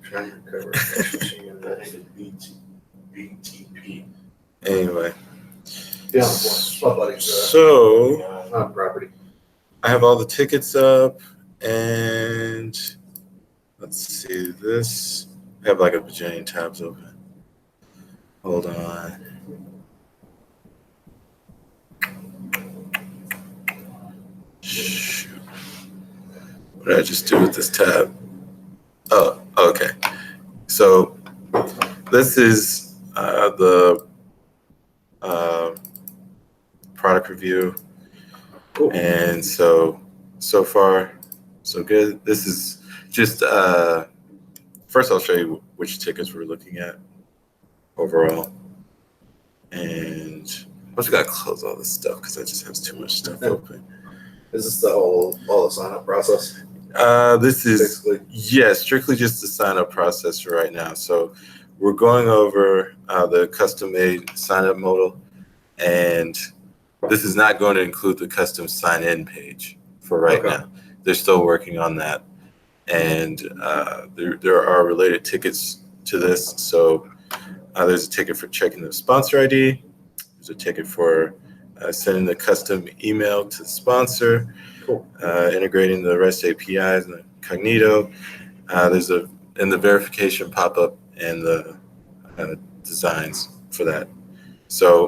Giant cover machine embedded BTP. Anyway. Yeah, so on property. I have all the tickets up, and let's see this. I have like a bajillion tabs open. Hold on. Shoot. What did I just do with this tab? Oh, okay. So this is the product review. Cool. And so far, so good. This is just, first I'll show you which tickets we're looking at overall. And I just got to close all this stuff because I just have too much stuff open. Is this all the sign-up process? This is, basically? Yeah, strictly just the sign-up process right now. So we're going over the custom-made sign-up modal, and this is not going to include the custom sign-in page for right now. They're still working on that. And there are related tickets to this. So there's a ticket for checking the sponsor ID. There's a ticket for sending the custom email to the sponsor. Cool. Integrating the REST APIs and the Cognito. There's the verification pop-up and the designs for that. So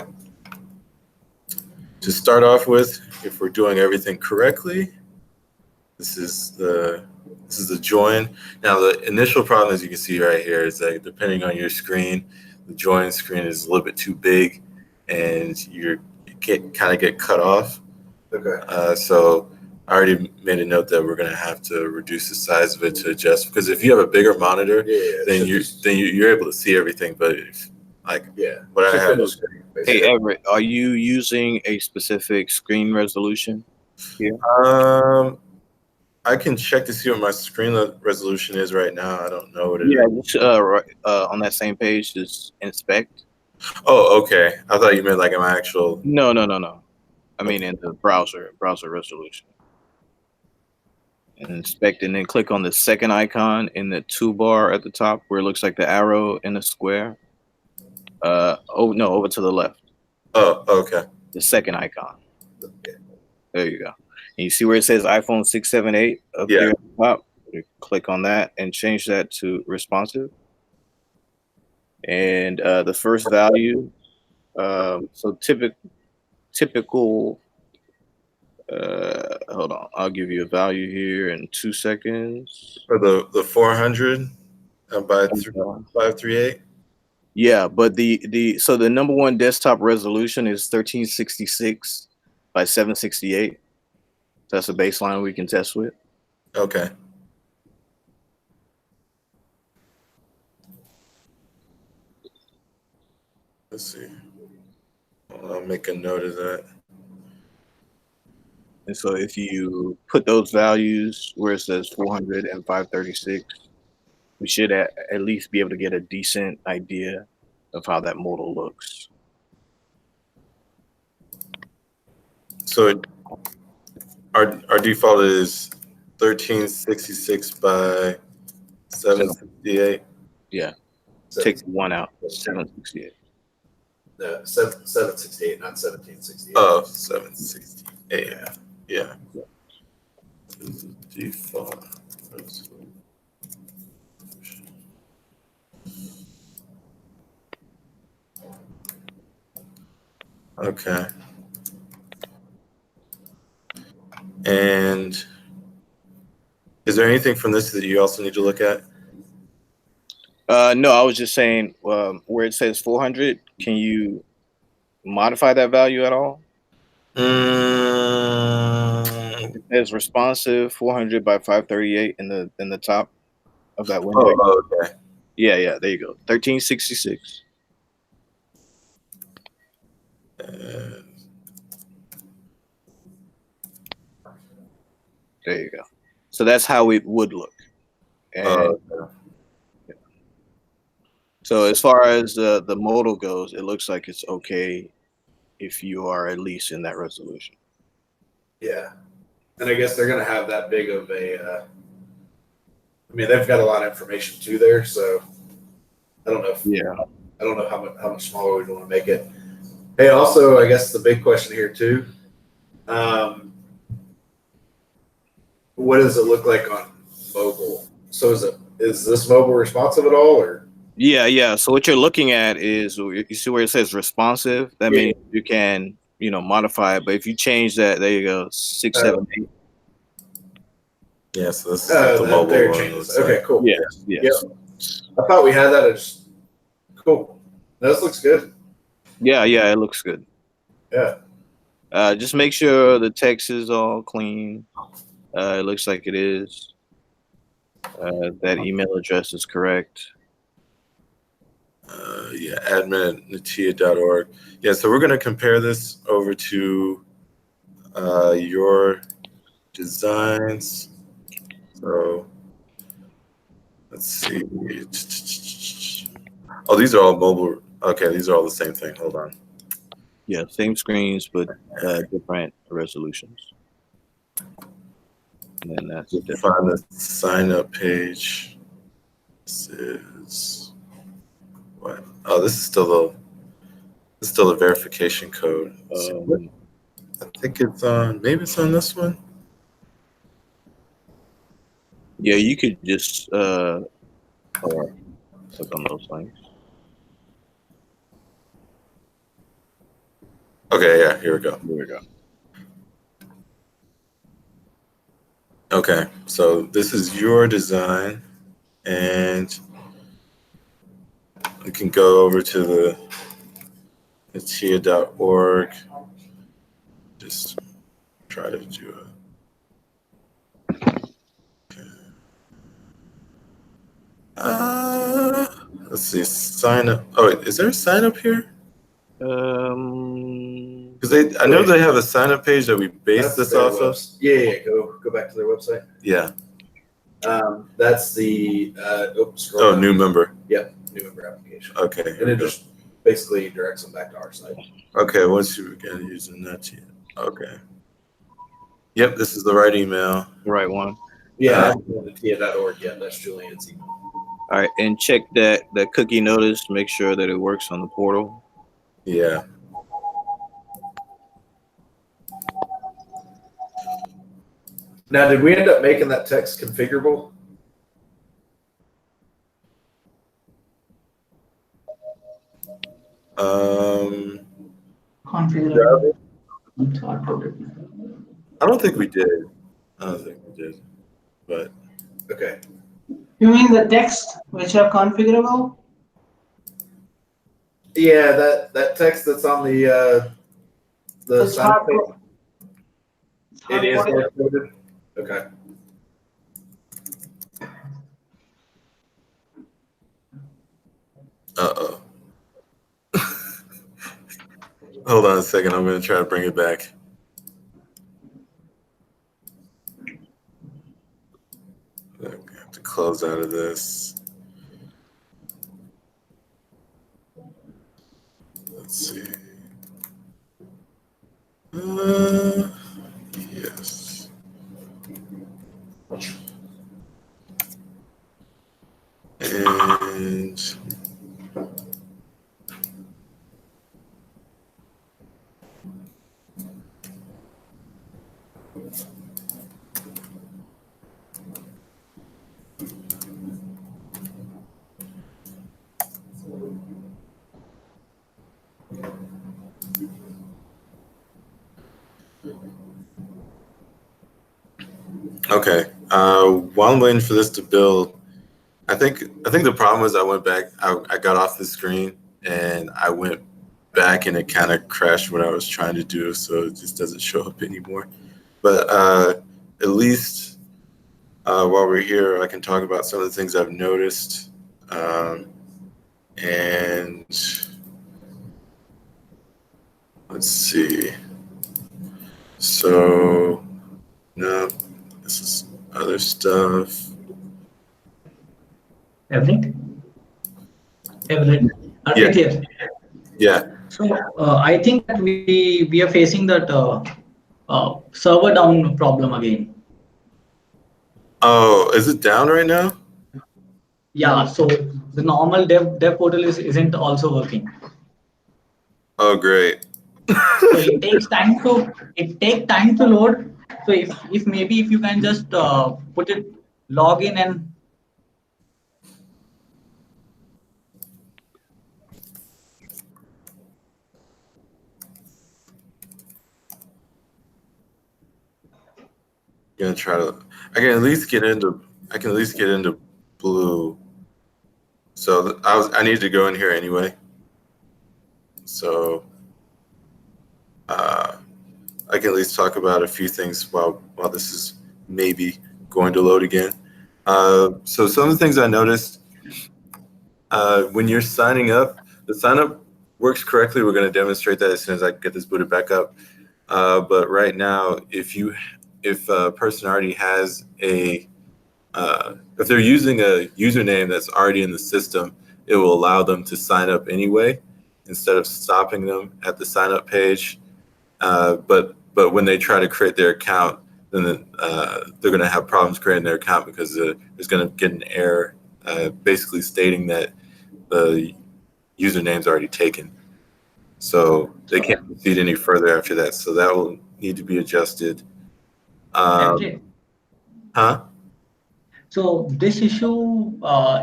to start off with, if we're doing everything correctly, this is the join. Now the initial problem, as you can see right here, is that depending on your screen, the join screen is a little bit too big, and you kind of get cut off. Okay. So I already made a note that we're going to have to reduce the size of it to adjust, because if you have a bigger monitor, then you're able to see everything. But what I have is, hey Everett, are you using a specific screen resolution here? I can check to see what my screen resolution is right now. I don't know what it is. Yeah, right, on that same page, just inspect. Oh, okay. I thought you meant like my actual. No. I mean in the browser resolution. And inspect, and then click on the second icon in the toolbar at the top where it looks like the arrow in the square. Over to the left. Oh, okay. The second icon. There you go. And you see where it says iPhone 678 up there at the top? You click on that and change that to responsive. And the first value, so typical, hold on, I'll give you a value here in 2 seconds. For the 400 by 538? Yeah, but so the number one desktop resolution is 1366 by 768. That's a baseline we can test with. Okay. Let's see. I'll make a note of that. And so if you put those values where it says 400 and 536, we should at least be able to get a decent idea of how that modal looks. So our default is 1366 by 768. Yeah. Take one out. 768. 768, not 1768. Oh, 768. Yeah. Default. Okay. And is there anything from this that you also need to look at? No, I was just saying where it says 400, can you modify that value at all? It says responsive 400 by 538 in the top of that window. Oh, okay. Yeah, there you go. 1366. There you go. So that's how it would look. And so as far as the modal goes, it looks like it's okay if you are at least in that resolution. Yeah. And I guess they're going to have that big of a I mean, they've got a lot of information too there, so I don't know if Yeah. I don't know how much smaller we'd want to make it. Hey, also, I guess the big question here too. What does it look like on mobile? So is this mobile responsive at all, or? Yeah. So what you're looking at is, you see where it says responsive. That means you can, modify it. But if you change that, there you go, 678. Yeah, so this is what the mobile there it one changes. looks Okay, like. cool. Yes. Yep. I thought we had that. It's cool. This looks good. Yeah. It looks good. Yeah. Just make sure the text is all clean. It looks like it is. That email address is correct. Yeah, admin@natia.org. Yeah, so we're going to compare this over to your designs. So let's see. Oh, these are all mobile. Okay, these are all the same thing. Hold on. Yeah, same screens, but different resolutions. And then that's You can find the sign up page. This is what? Oh, this is still a verification code. I think it's on. Maybe it's on this one. Yeah, you could just click on those links. Okay, yeah, here we go. There we go. Okay, so this is your design, and we can go over to the NATIA.org. Just try to do it. Let's see, sign up. Oh, wait, is there a sign up here? Because I know they have a sign up page that we base this off of. Yeah. Go back to their website. Yeah. That's the Oh, new member. Yep, new member application. Okay. And it just basically directs them back to our site. Okay, once you begin using NATIA. Okay. Yep, this is the right email. The right one. Yeah, NATIA.org. Yeah, that's Julian's email. All right, and check that cookie notice to make sure that it works on the portal. Yeah. Now, did we end up making that text configurable? Configurable. I don't think we did. But Okay. You mean the text which are configurable? Yeah, that text that's on the It's sign up page. hard It is coded. hard coded. Okay. uh-oh. Hold on a second. I'm going to try to bring it back. I have to close out of this. Let's see. Yes. And okay. While I'm waiting for this to build, I think the problem was I went back. I got off the screen and I went back, and it kind of crashed what I was trying to do, so it just doesn't show up anymore. But at least while we're here, I can talk about some of the things I've noticed. And let's see. So no, this is other stuff. Everything? Yeah. Here. Yeah. So I think that we are facing that server down problem again. Oh, is it down right now? Yeah, so the normal dev portal isn't also working. Oh, great. So it takes time to load. So if maybe if you can just put it log in and Gonna try to. I can at least get into. I can at least get into Blue. So I need to go in here anyway. So I can at least talk about a few things while this is maybe going to load again. So some of the things I noticed when you're signing up, the sign up works correctly. We're going to demonstrate that as soon as I get this booted back up. But right now, if a person already has if they're using a username that's already in the system, it will allow them to sign up anyway instead of stopping them at the sign up page. But when they try to create their account, then they're going to have problems creating their account because there's going to get an error basically stating that the username's already taken. So they can't proceed any further after that. So that will need to be adjusted. MJ. Huh? So this issue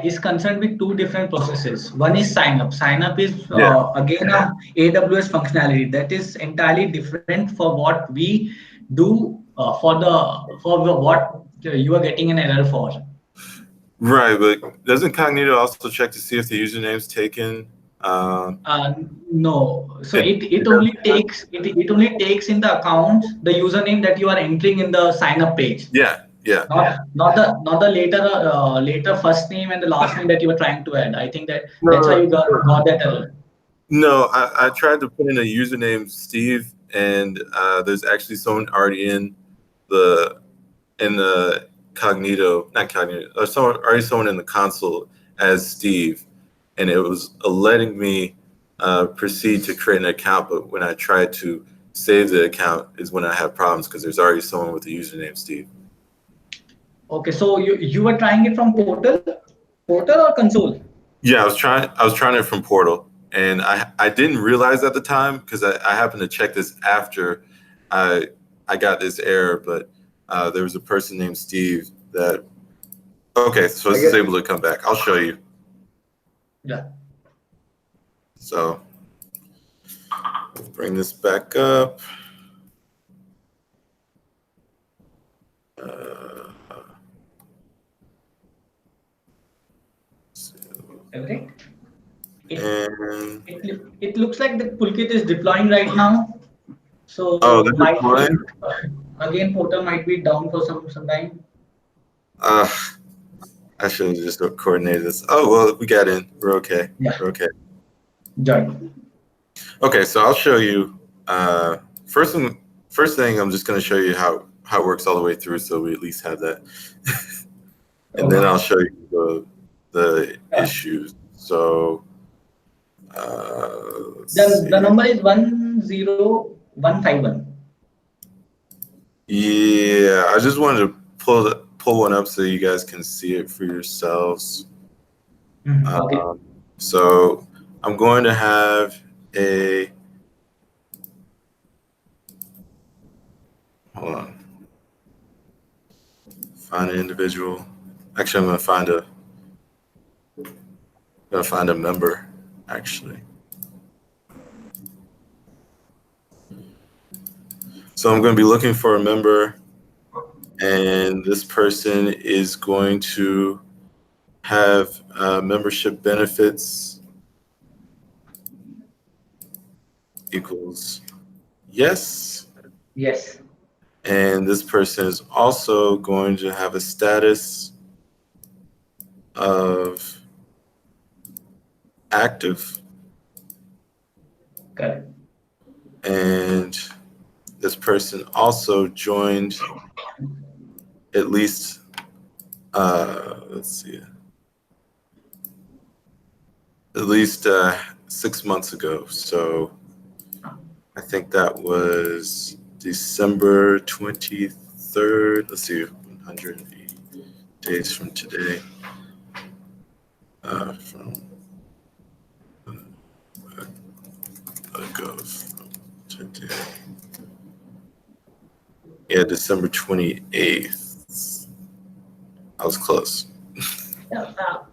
is concerned with two different processes. One is sign up. Sign up is Yeah. again a AWS functionality that is entirely different for what we do for what you are getting an error for. Right, but doesn't Cognito also check to see if the username's taken? No, so it only takes in the account the username that you are entering in the sign up page. Yeah. Not the later first name and the last name that you were trying to add. I think that's why No, you got that error. no, I tried to put in a username Steve, and there's actually someone already in the Cognito, not Cognito, or someone in the console as Steve, and it was letting me proceed to create an account. But when I tried to save the account, is when I have problems because there's already someone with the username Steve. Okay, so you were trying it from portal or console? Yeah, I was trying it from Portal, and I didn't realize at the time because I happened to check this after I got this error, but there was a person named Steve that. Okay, so this is able to come back. I'll show you. Yeah. So bring this back up. Everything. And It looks like the toolkit is deploying right now. So that's might fine. again portal might be down for some time. I should have just coordinated this. Oh well, we got in. We're okay. Yeah. We're okay. Join. Okay, so I'll show you. First thing, I'm just going to show you how it works all the way through, so we at least have that, and then I'll show you the issues. So the number is 10151. Yeah, I just wanted to pull one up so you guys can see it for yourselves. Okay. So I'm going to have a. Hold on. Find an individual. Actually, I'm gonna find a member. Actually, so I'm going to be looking for a member, and this person is going to have membership benefits equals yes. Yes. And this person is also going to have a status of active. Correct. And this person also joined at least, let's see, at least 6 months ago. So I think that was December 23rd. Let's see, 180 days from today. Yeah, December 28th. I was close.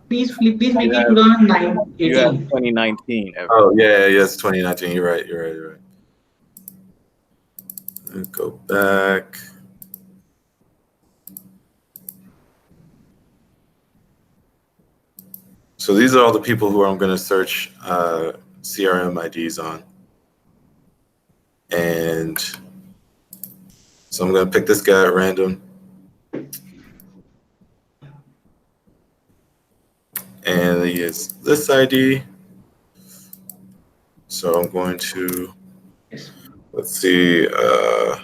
Please make it You 2018. have 2019. Oh, yeah, it's 2019. You're right. Let's go back. So these are all the people who I'm going to search CRM IDs on. And so I'm going to pick this guy at random. And he is this ID. So I'm going to, let's see, yeah,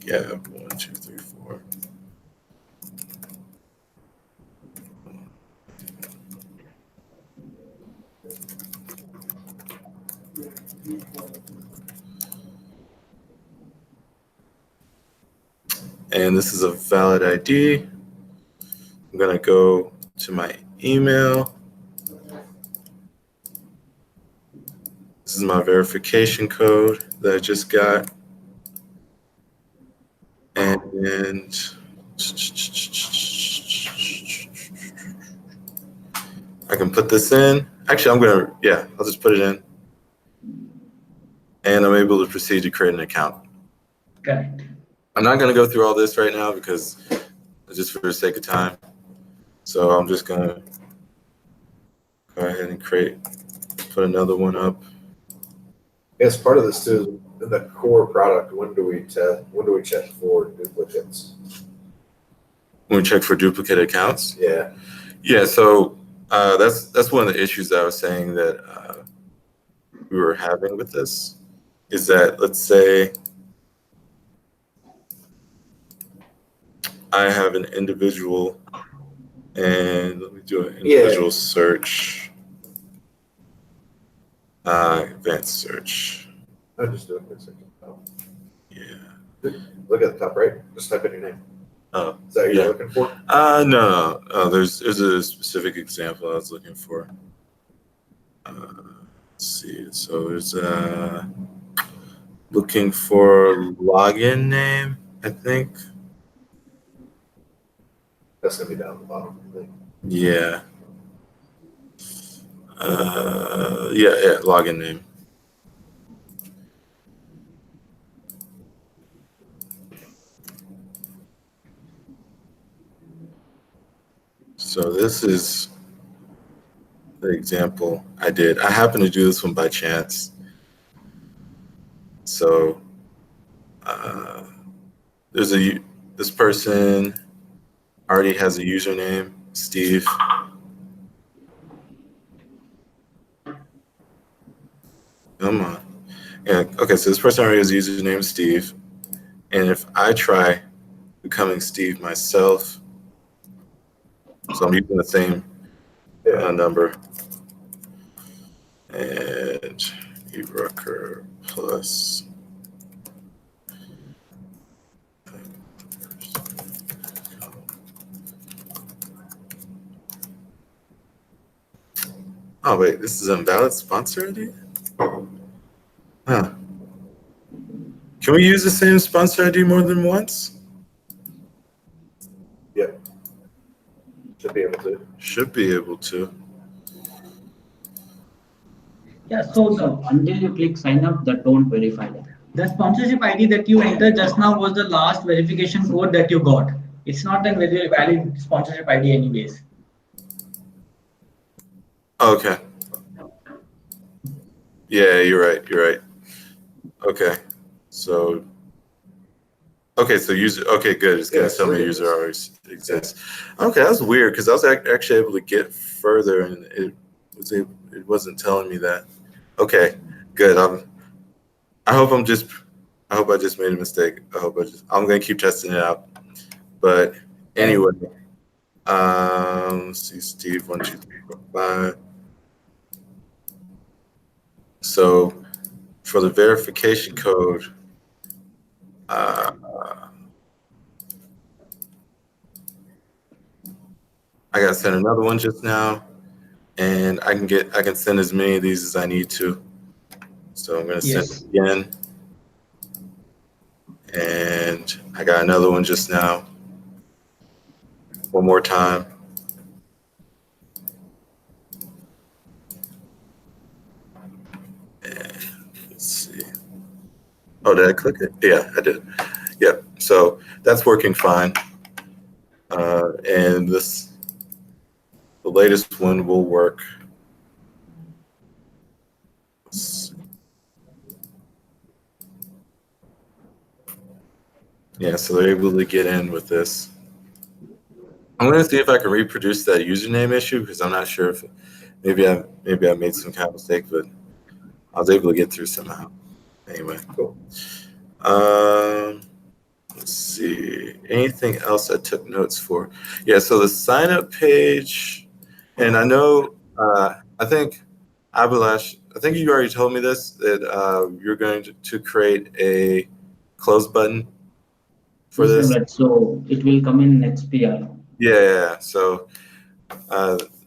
1, 2, 3, 4. And this is a valid ID. I'm going to go to my email. This is my verification code that I just got. And I can put this in. Actually, I'll just put it in. And I'm able to proceed to create an account. Correct. I'm not going to go through all this right now because just for the sake of time. So I'm just going to go ahead and put another one up. As part of this too, in the core product, when do we check for duplicates? When we check for duplicate accounts? Yeah. Yeah, so that's one of the issues that I was saying that we were having with this is that, let's say I have an individual and let me do an individual search, advanced search. I'll just do a quick search. Yeah. Look at the top right. Just type in your name. Oh, Is that what yeah. you're looking for? No. There's a specific example I was looking for. Let's see. So there's looking for login name, I think. That's gonna be down at the bottom, I think. Yeah. Yeah, login name. So this is the example I did. I happened to do this one by chance. So this person already has a username, Steve. Come on. Yeah, okay, so this person already has a username, Steve. And if I try becoming Steve myself, so I'm using the same number, and eRucker plus. Oh wait, this is invalid sponsor ID? Huh. Can we use the same sponsor ID more than once? Yep. Should be able to. Should be able to. Yeah, so until you click sign up, that don't verify that. The sponsorship ID that you entered just now was the last verification code that you got. It's not a very valid sponsorship ID anyways. Okay. Yeah, you're right. Okay. So user, okay, good. It's gonna tell me user already exists. Okay, that's weird because I was actually able to get further and it wasn't telling me that. Okay, good. I hope I just made a mistake. I'm gonna keep testing it out. But anyway, let's see, Steve 1, 2, 3, 4, 5. So for the verification code, I got sent another one just now, and I can send as many of these as I need to. So I'm gonna send it again, And I got another one just now. One more time. And let's see. Oh, did I click it? Yeah, I did. Yep. So that's working fine. And the latest one will work. Yeah, so they're able to get in with this. I'm going to see if I can reproduce that username issue because I'm not sure if maybe I made some kind of mistake, but I was able to get through somehow. Anyway, cool. Let's see. Anything else I took notes for? Yeah, so the sign up page, and I know I think Abhilash, I think you already told me this that you're going to create a close button for Yes, this. Nimrod. So it will come in XPR. Yeah. So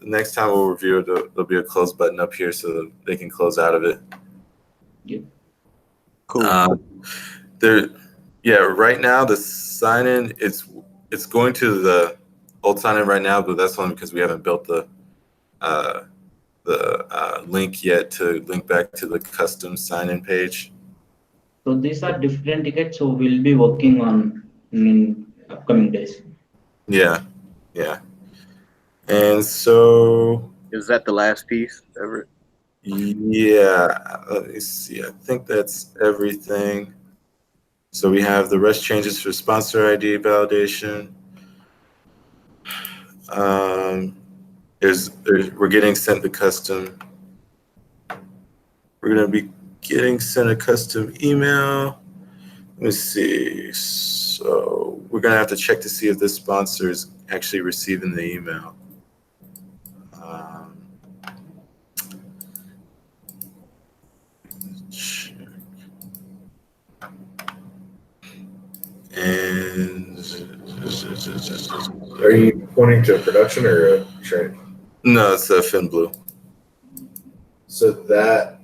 next time we'll review it, there'll be a close button up here so that they can close out of it. Yep. Cool. Right now the sign in it's going to the old sign in right now, but that's only because we haven't built the link yet to link back to the custom sign in page. So these are different tickets. So we'll be working on in upcoming days. Yeah. And so Is that the last piece, Everett? yeah, let me see. I think that's everything. So we have the rest changes for sponsor ID validation. We're getting sent the custom. We're gonna be getting sent a custom email. Let me see. So we're gonna have to check to see if this sponsor is actually receiving the email. Check. And Are you pointing to a production or a training? no, it's a FinBlue. So that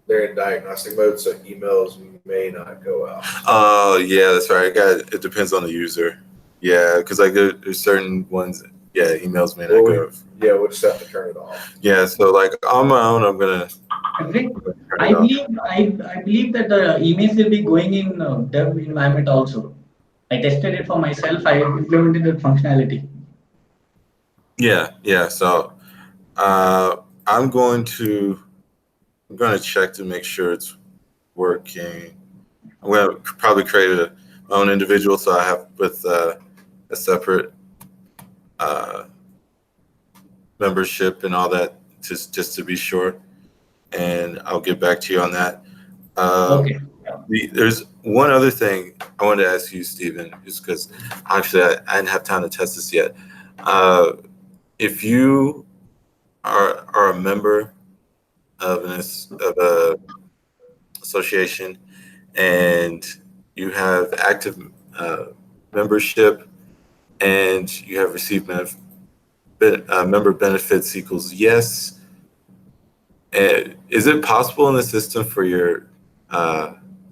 they're in diagnostic mode, so emails may not go out. Oh yeah, that's right. It depends on the user. Yeah, because like there's certain ones. Yeah, emails may not go. Yeah, we'll just have to turn it off. Yeah, so like on my own, I'm gonna. I believe that the emails will be going in dev environment also. I tested it for myself. I implemented that functionality. Yeah. So I'm going to check to make sure it's working. I'm going to probably create my own individual, so I have with a separate membership and all that, just to be sure. And I'll get back to you on that. Okay. There's one other thing I wanted to ask you, Stephen, just because actually I didn't have time to test this yet. If you are a member of a association and you have active membership and you have received member benefits equals yes, and is it possible in the system for your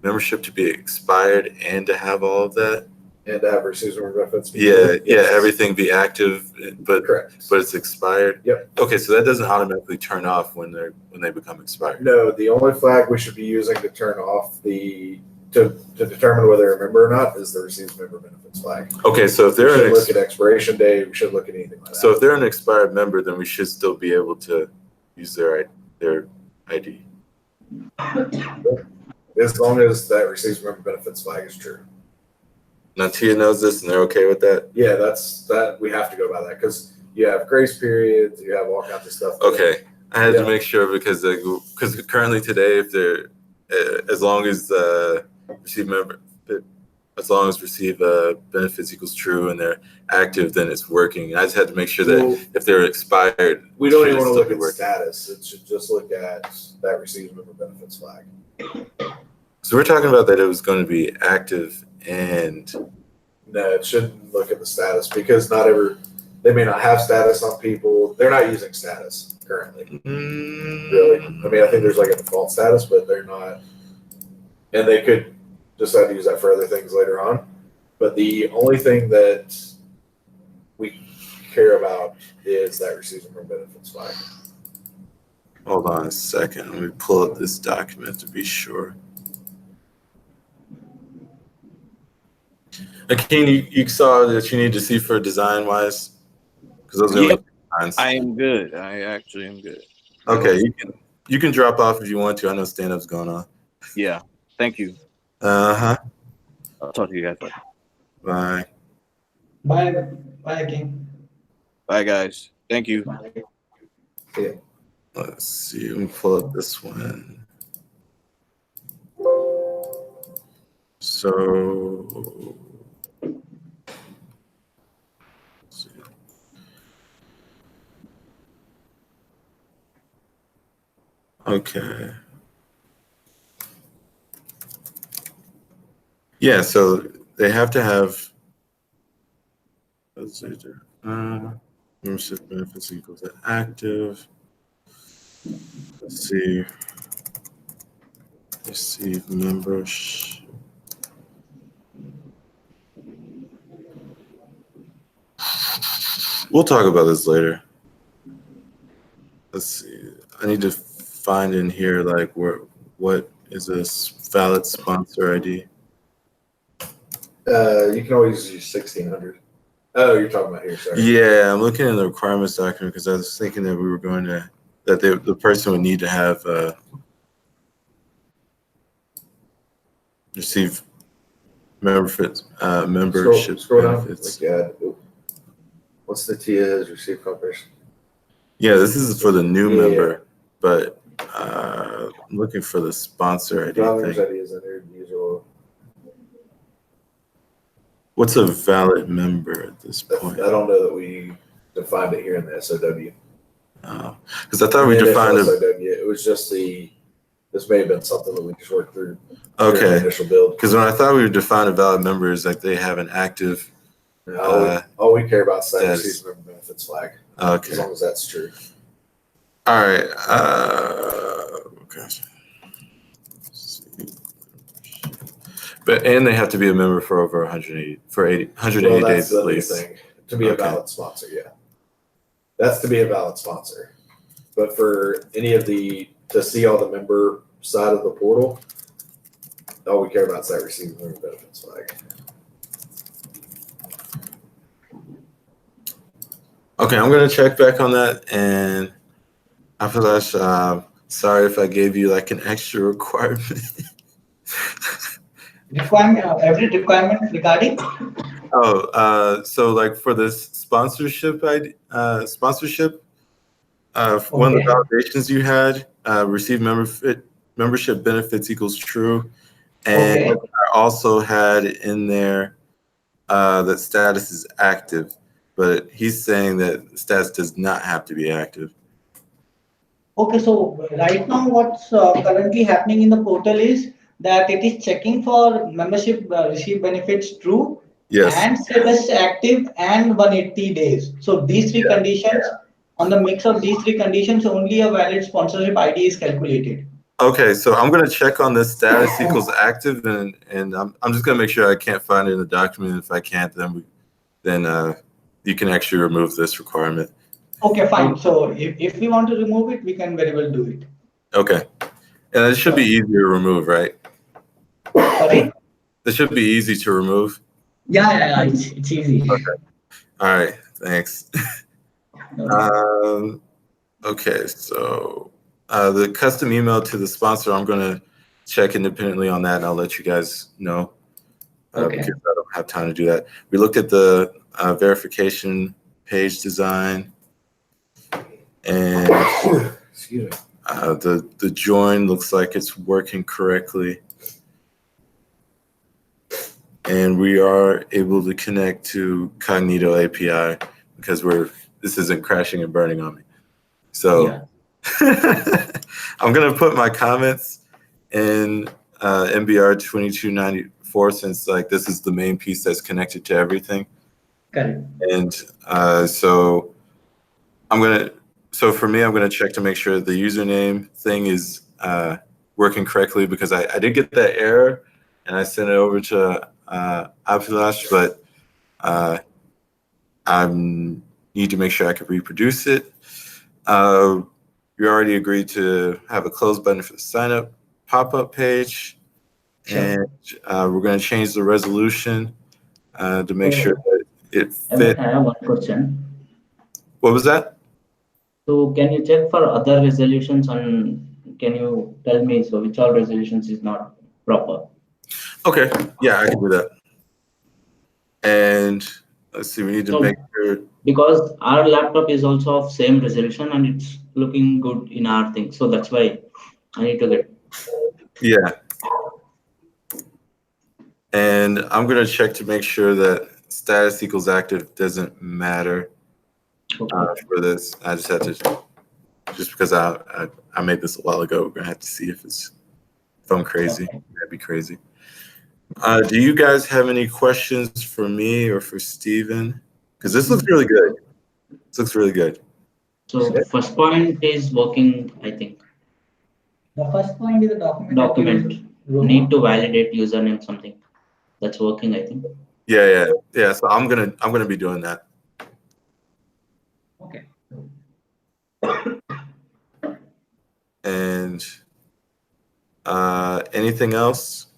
membership to be expired and to have all of that? And to have received member benefits. Yeah, everything be active, but correct. But it's expired. Yep. Okay, so that doesn't automatically turn off when they become expired. No, the only flag we should be using to turn off to determine whether they're a member or not is the received member benefits flag. Okay, so if We they're should look at expiration date, we should look at anything like that. so if they're an expired member, then we should still be able to use their ID. As long as that receives member benefits flag is true. NATIA knows this and they're okay with that? Yeah, that we have to go by that because you have grace periods, you have all kinds of stuff. Okay, I had Yeah. to make sure because currently today, if they're as long as receive benefits equals true and they're active, then it's working. I just had to make sure that if they're expired, We don't even should want to still look be at working. status. It should just look at that receives member benefits flag. So we're talking about that it was going to be active and No, it shouldn't look at the status because they may not have status on people. They're not using status currently. Really. I mean, I think there's like a default status, but they're not. And they could just had to use that for other things later on. But the only thing that we care about is that receiving from benefits flag. Hold on a second. Let me pull up this document to be sure. Akeem, you saw that you need to see for design wise? Because those are the Yep. only designs. I am good. I actually am good. Okay, you can drop off if you want to. I know stand-up's going on. Yeah. Thank you. Uh-huh. I'll talk to you guys later. Bye. Bye. Bye, King. Bye, guys. Thank you. Bye. Let's see. Let me pull up this one. So, let's see. Okay. Yeah, so they have to have, let's see there. Membership benefits equals to active. Let's see. Receive membership. We'll talk about this later. Let's see. I need to find in here like what is this valid sponsor ID? You can always use 1600. Oh, you're talking about here, sorry. Yeah, I'm looking in the requirements document because I was thinking that we were going to the person would need to have receive membership Scroll down. benefits. What's the TIA has received confirmation? Yeah, this is for the new Yeah. member, but I'm looking for the sponsor ID Driver's thing. ID is entered. Usual. What's a valid member at this I point? don't know that we defined it here in the SOW. Because I thought we defined it. SOW. It was just this may have been something that we just worked through. Okay. During the initial build. Because when I thought we defined a valid member is like they have an active. All we care about is that Yes. receiving member benefits flag. Okay. As long as that's true. All right. Gosh. But and they have to be a member for over 180 Well, that's days the at other least. thing. To be a Okay. valid sponsor, yeah. That's to be a valid sponsor. But for any of to see all the member side of the portal, all we care about is that receiving member benefits flag. Okay, I'm gonna check back on that, and after that, sorry if I gave you like an extra requirement. Every requirement regarding? So like for this sponsorship sponsorship, one of the Okay. validations you had, receive membership benefits equals true, and Okay. I also had in there that status is active, but he's saying that status does not have to be active. Okay, so right now what's currently happening in the portal is that it is checking for membership receive benefits true Yes. and status active and 180 days. So these three conditions, on the mix of these three conditions, only a valid sponsorship ID is calculated. Okay, so I'm gonna check on this status equals active, and I'm just gonna make sure I can't find it in the document. If I can't, then you can actually remove this requirement. Okay, fine. So if we want to remove it, we can very well do it. Okay, and it should be easy to remove, right? Sorry? It should be easy to remove. Yeah, it's easy. Okay. All right, thanks. Okay, so the custom email to the sponsor, I'm gonna check independently on that, and I'll let you guys know because I don't have time to do that. We looked at the verification page design, and Excuse me. the join looks like it's working correctly, and we are able to connect to Cognito API because this isn't crashing and burning on me. So I'm gonna put my comments in MBR-2294 since like this is the main piece that's connected to everything. Correct. And so for me, I'm gonna check to make sure the username thing is working correctly because I did get that error and I sent it over to Abhilash, but I need to make sure I can reproduce it. We already agreed to have a close button for the sign up pop-up page. Sure. And we're going to change the resolution to make sure that it I fits. have one question. What was that? So can you check for other resolutions and can you tell me so which all resolutions is not proper? Okay, yeah, I can do that. And let's see, we need to So- make sure. Because our laptop is also of same resolution and it's looking good in our thing. So that's why I need to get. Yeah. And I'm going to check to make sure that status equals active doesn't matter for this. I just had to, just because I made this a while ago, we're going to have to see if I'm crazy. Okay. That'd be crazy. Do you guys have any questions for me or for Steven? Because this looks really good. This looks really good. So first point is working, I think. The first point is the Document. Need to validate username something. That's working, I think. Yeah. So I'm gonna be doing that. Okay. And anything else?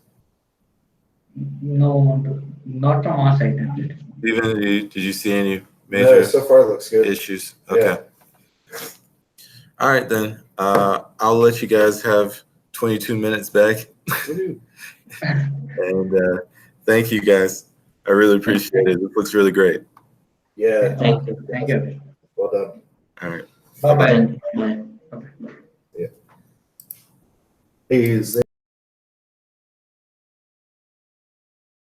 No, not from our side. Steven, did you see any No, major so far it looks good. issues? Okay. All right then. I'll let you guys have 22 minutes back. And thank you guys. I really appreciate it. It looks really great. Yeah, Thank you. Thank you. well done. All right. Bye bye. Bye. Is